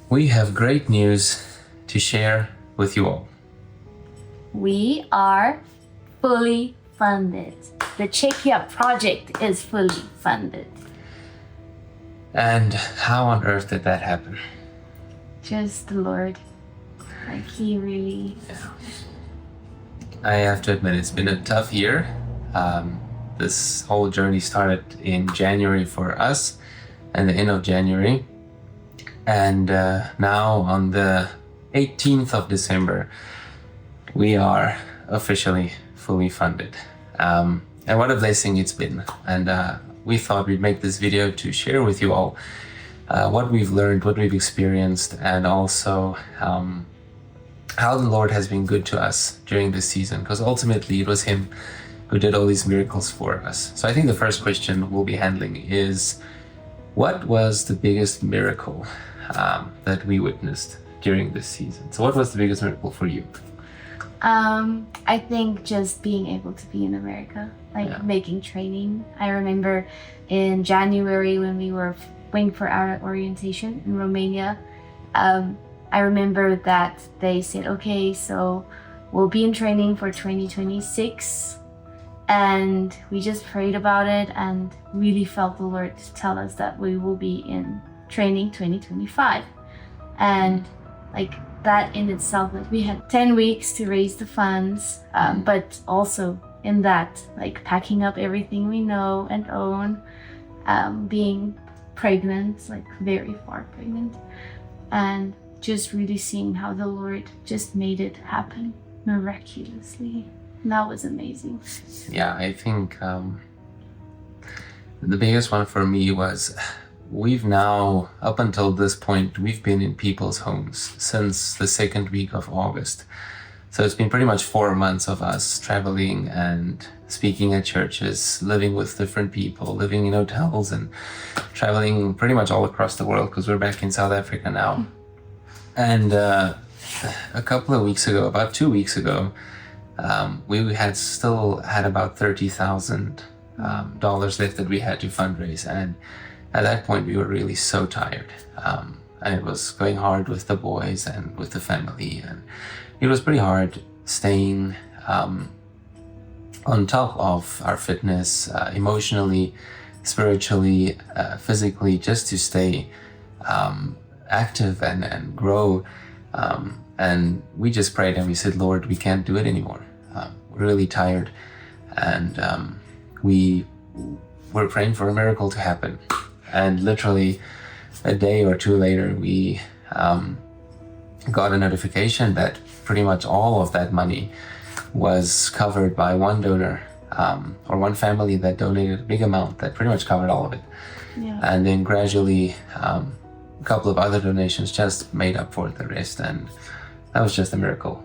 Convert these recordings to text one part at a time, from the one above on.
We have great news to share with you all. We are fully funded. The Check You Up project is fully funded. And how on earth did that happen? Just the Lord. Like, He really... I have to admit, it's been a tough year. This whole journey started in January for us, and the end of January. And now on the 18th of December, we are officially fully funded. And what a blessing it's been. And we thought we'd make this video to share with you all what we've learned, what we've experienced, and also how the Lord has been good to us during this season, because ultimately it was Him who did all these miracles for us. So I think the first question we'll be handling is, what was the biggest miracle that we witnessed during this season? So what was the biggest miracle for you? I think just being able to be in America, making training. I remember in January when we were waiting for our orientation in Romania, I remember that they said, okay, so we'll be in training for 2026. And we just prayed about it and really felt the Lord tell us that we will be in training 2025. And that in itself, we had 10 weeks to raise the funds, but also in that, packing up everything we know and own, being pregnant, very far pregnant, and just really seeing how the Lord just made it happen miraculously. That was amazing. Yeah, I think the biggest one for me was we've now, up until this point, we've been in people's homes since the second week of August. So it's been pretty much 4 months of us traveling and speaking at churches, living with different people, living in hotels, and traveling pretty much all across the world, because we're back in South Africa now. And a couple of weeks ago, about 2 weeks ago, we had still had about $30,000 left that we had to fundraise, and at that point we were really so tired, and it was going hard with the boys and with the family, and it was pretty hard staying on top of our fitness, emotionally, spiritually, physically, just to stay active and grow. And we just prayed and we said, Lord, we can't do it anymore. We're really tired. And we were praying for a miracle to happen. And literally a day or two later, we got a notification that pretty much all of that money was covered by one donor, or one family that donated a big amount that pretty much covered all of it. Yeah. And then gradually, a couple of other donations just made up for the rest, and that was just a miracle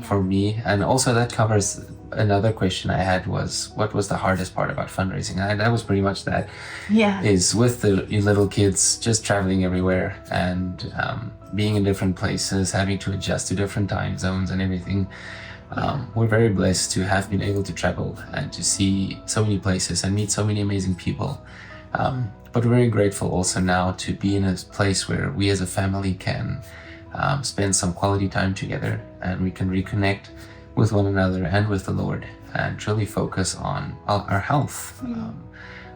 for me. And also that covers another question I had, was what was the hardest part about fundraising? And that was pretty much that. Yeah. Is with the little kids just traveling everywhere and being in different places, having to adjust to different time zones and everything. We're very blessed to have been able to travel and to see so many places and meet so many amazing people. But we're very grateful also now to be in a place where we as a family can spend some quality time together, and we can reconnect with one another and with the Lord and truly focus on our health.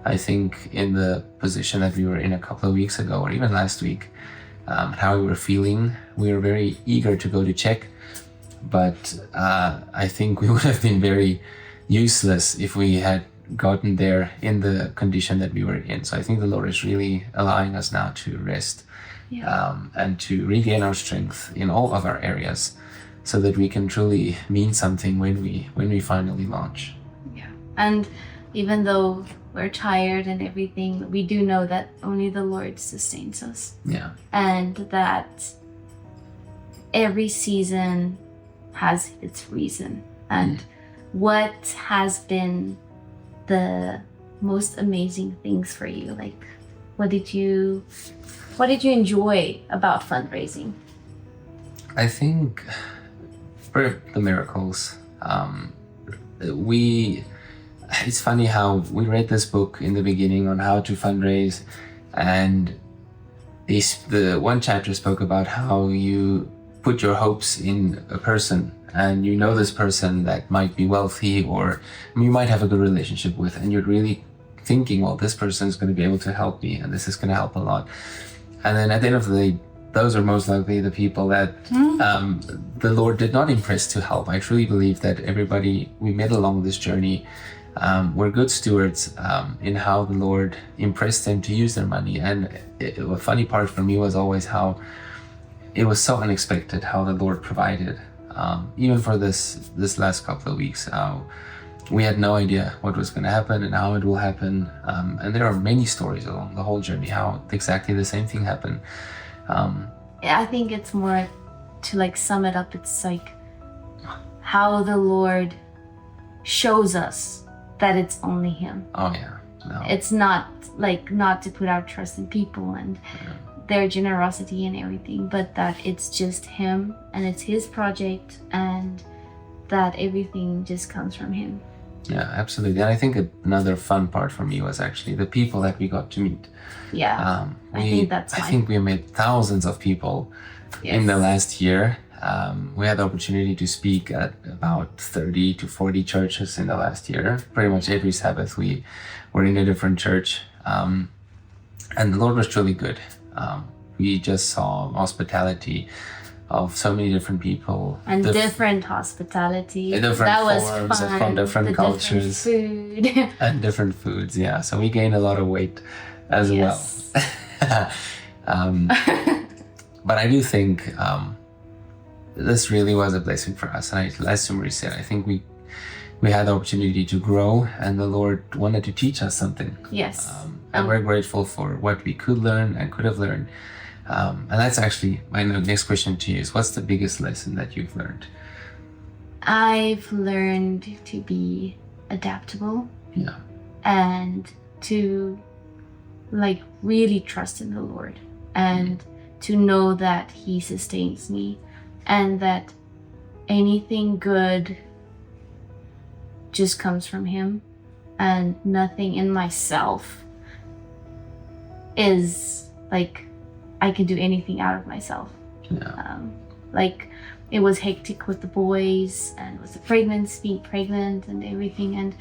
I think in the position that we were in a couple of weeks ago, or even last week, how we were feeling, we were very eager to go to check, but I think we would have been very useless if we had gotten there in the condition that we were in. So I think the Lord is really allowing us now to rest, and to regain our strength in all of our areas, so that we can truly mean something when we finally launch. Yeah. And even though we're tired and everything, we do know that only the Lord sustains us. Yeah. And that every season has its reason. And what has been the most amazing things for you? What did you enjoy about fundraising? I think for the miracles, we it's funny how we read this book in the beginning on how to fundraise, and the one chapter spoke about how you put your hopes in a person, and you know this person that might be wealthy, or you might have a good relationship with, and you're really thinking, well, this person is going to be able to help me, and this is going to help a lot. And then at the end of the day, those are most likely the people that the Lord did not impress to help. I truly believe that everybody we met along this journey were good stewards in how the Lord impressed them to use their money. And the funny part for me was always how it was so unexpected how the Lord provided. Even for this last couple of weeks, we had no idea what was going to happen and how it will happen. And there are many stories along the whole journey how exactly the same thing happened. I think it's more to like sum it up. It's like how the Lord shows us that it's only Him. Oh yeah. No. It's not like not to put our trust in people and their generosity and everything, but that it's just Him and it's His project, and that everything just comes from Him. Yeah, absolutely. And I think another fun part for me was actually the people that we got to meet. Yeah, I think we met thousands of people in the last year. We had the opportunity to speak at about 30 to 40 churches in the last year. Pretty much every Sabbath we were in a different church. And the Lord was truly good. We just saw hospitality of so many different people. And different hospitality. Different that was forms fun. From different cultures. Different food. And different foods, yeah. So we gained a lot of weight as well. But I do think this really was a blessing for us. And as Sumri said, I think we had the opportunity to grow, and the Lord wanted to teach us something. Yes. And we're grateful for what we could learn and could have learned. And that's actually my next question to you is, what's the biggest lesson that you've learned? I've learned to be adaptable. Yeah. And to like really trust in the Lord, and to know that He sustains me, and that anything good just comes from Him, and nothing in myself is like I can do anything out of myself. Yeah. Like it was hectic with the boys and with the being pregnant and everything, and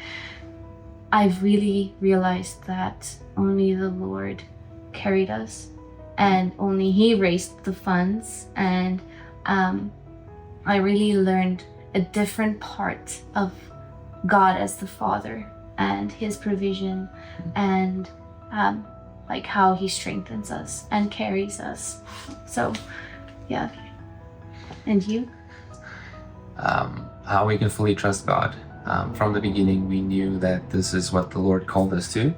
I've really realized that only the Lord carried us, and only He raised the funds, and I really learned a different part of God as the Father and His provision, and like how He strengthens us and carries us. So yeah. And you? How we can fully trust God. From the beginning, we knew that this is what the Lord called us to.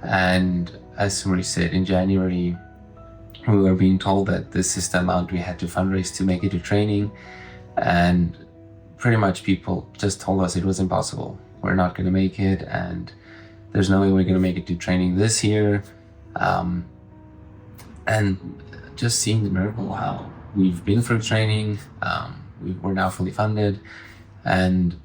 And as Sumri said, in January, we were being told that this is the amount we had to fundraise to make it to training. And pretty much people just told us it was impossible. We're not going to make it, and there's no way we're going to make it to training this year. And just seeing the miracle, how we've been through training, we're now fully funded, and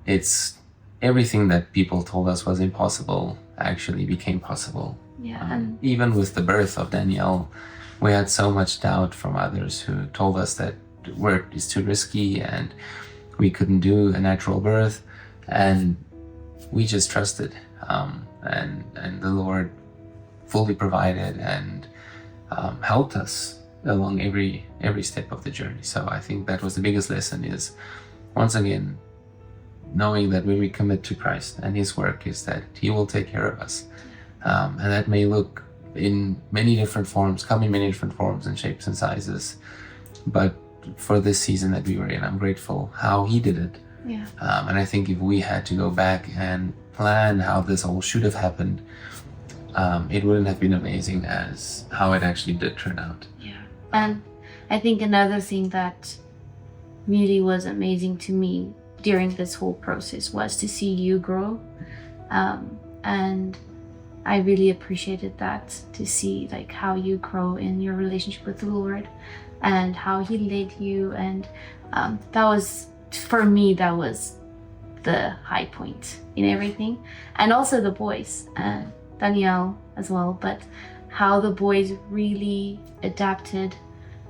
it's everything that people told us was impossible actually became possible. Yeah. Even with the birth of Danielle, we had so much doubt from others who told us that work is too risky and we couldn't do a natural birth, and we just trusted, and the Lord fully provided and helped us along every step of the journey. So I think that was the biggest lesson, is once again knowing that when we commit to Christ and His work, is that He will take care of us, and that may look in many different forms, come in many different forms and shapes and sizes, but for this season that we were in, I'm grateful how He did it. Yeah. And I think if we had to go back and plan how this all should have happened, it wouldn't have been amazing as how it actually did turn out. Yeah. And I think another thing that really was amazing to me during this whole process was to see you grow. And I really appreciated that, to see like how you grow in your relationship with the Lord and how He led you. And that was, for me, that was the high point in everything. And also the boys, Danielle as well, but how the boys really adapted,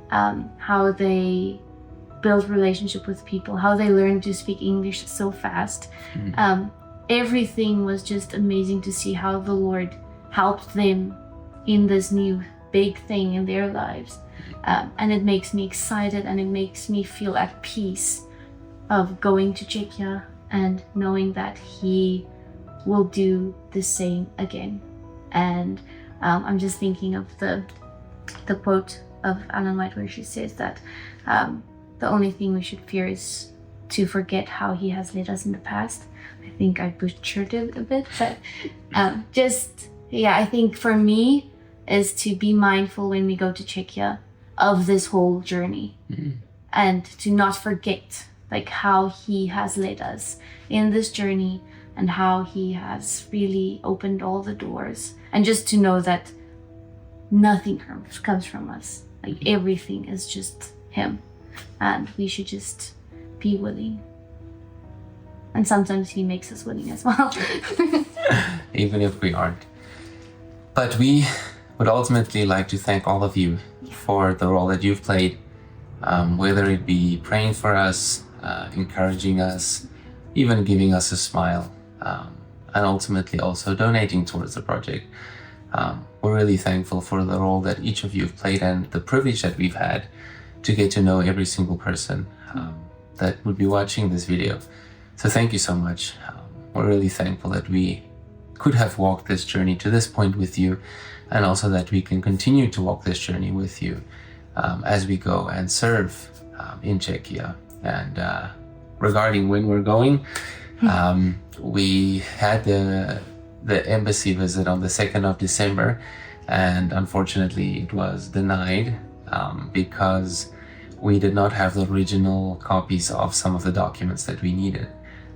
how they built relationship with people, how they learned to speak English so fast. Everything was just amazing to see how the Lord helped them in this new big thing in their lives. And it makes me excited, and it makes me feel at peace of going to Czechia and knowing that He will do the same again. And I'm just thinking of the quote of Ellen White where she says that the only thing we should fear is to forget how He has led us in the past. I think I butchered it a bit, but I think for me is to be mindful when we go to Czechia of this whole journey, and to not forget like how He has led us in this journey and how He has really opened all the doors, and just to know that nothing comes from us. Like everything is just Him, and we should just be willing. And sometimes He makes us willing as well. Even if we aren't. But we would ultimately like to thank all of you for the role that you've played, whether it be praying for us, encouraging us, even giving us a smile, and ultimately also donating towards the project. We're really thankful for the role that each of you have played, and the privilege that we've had to get to know every single person that would be watching this video. So thank you so much. We're really thankful that we could have walked this journey to this point with you, and also that we can continue to walk this journey with you as we go and serve in Czechia. And regarding when we're going, we had the embassy visit on the 2nd of December, and unfortunately it was denied because we did not have the original copies of some of the documents that we needed.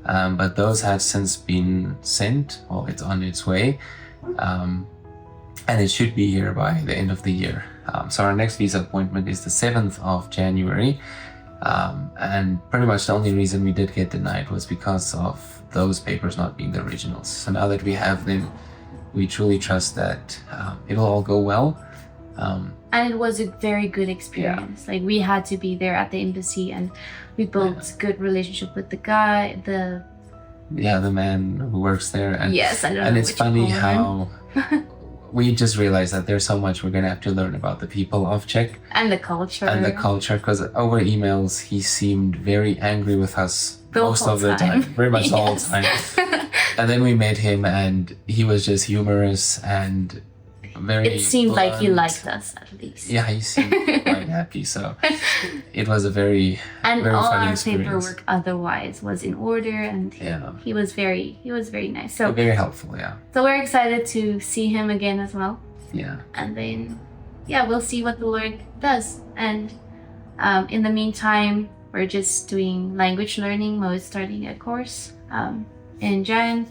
But those have since been sent, or it's on its way, and it should be here by the end of the year. So our next visa appointment is the 7th of January, and pretty much the only reason we did get denied was because of those papers not being the originals. So now that we have them, we truly trust that it'll all go well. And it was a very good experience. Like we had to be there at the embassy, and we built good relationship with the guy, the man who works there. And, yes, I don't know. And it's funny how we just realized that there's so much we're gonna have to learn about the people of Czech and the culture. Because over emails he seemed very angry with us most of the time, very much all the time. And then we met him, and he was just humorous and very it seemed blunt. Like he liked us at least. Yeah, he seemed quite happy. So it was a very and very all funny our experience. Paperwork otherwise was in order, and he was very nice. So very helpful. Yeah. So we're excited to see him again as well. Yeah. And then we'll see what the Lord does. And in the meantime, we're just doing language learning. Mo is starting a course in Jan,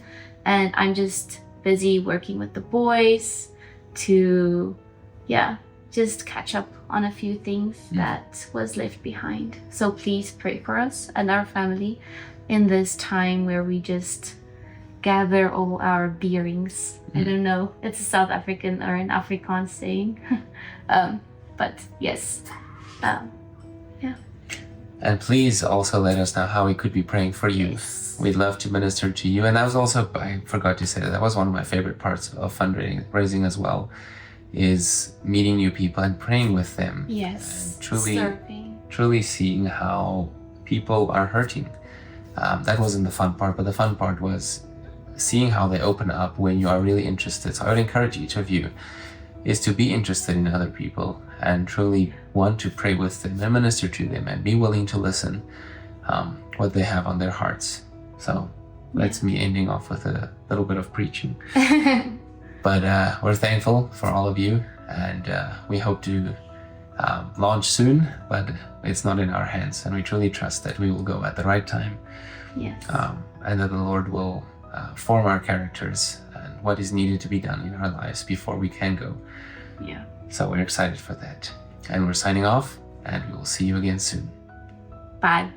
and I'm just busy working with the boys to just catch up on a few things that was left behind. So please pray for us and our family in this time where we just gather all our bearings. I don't know, it's a South African or an Afrikaans saying. But yes. And please also let us know how we could be praying for you. Yes. We'd love to minister to you. And that was also, I forgot to say that was one of my favorite parts of fundraising as well, is meeting new people and praying with them. Yes. And truly seeing how people are hurting. That wasn't the fun part, but the fun part was seeing how they open up when you are really interested. So I would encourage each of you is to be interested in other people and truly want to pray with them and minister to them and be willing to listen what they have on their hearts. So that's me ending off with a little bit of preaching. But we're thankful for all of you, and we hope to launch soon, but it's not in our hands, and we truly trust that we will go at the right time. Yes. And that the Lord will form our characters and what is needed to be done in our lives before we can go. Yeah. So we're excited for that. And we're signing off, and we will see you again soon. Bye.